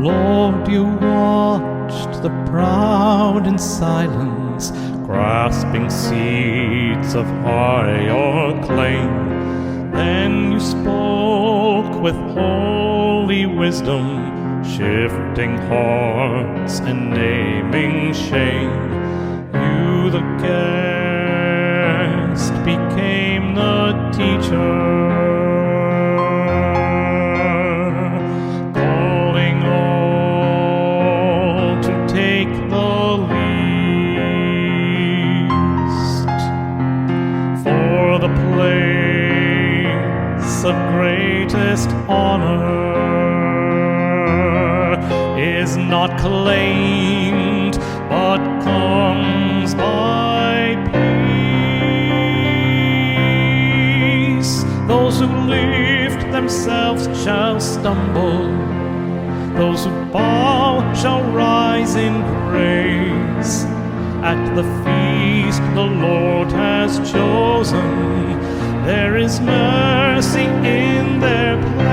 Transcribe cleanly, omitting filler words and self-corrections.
Lord, you watched the proud in silence, grasping seeds of higher claim. Then you spoke with holy wisdom, shifting hearts and naming shame. You, the guest, became the teacher, calling all to take the least. For the place of greatest honor is not claimed, but comes by peace. Those who lift themselves shall stumble, those who bow shall rise in grace. At the feast the Lord has chosen, there is mercy in their place.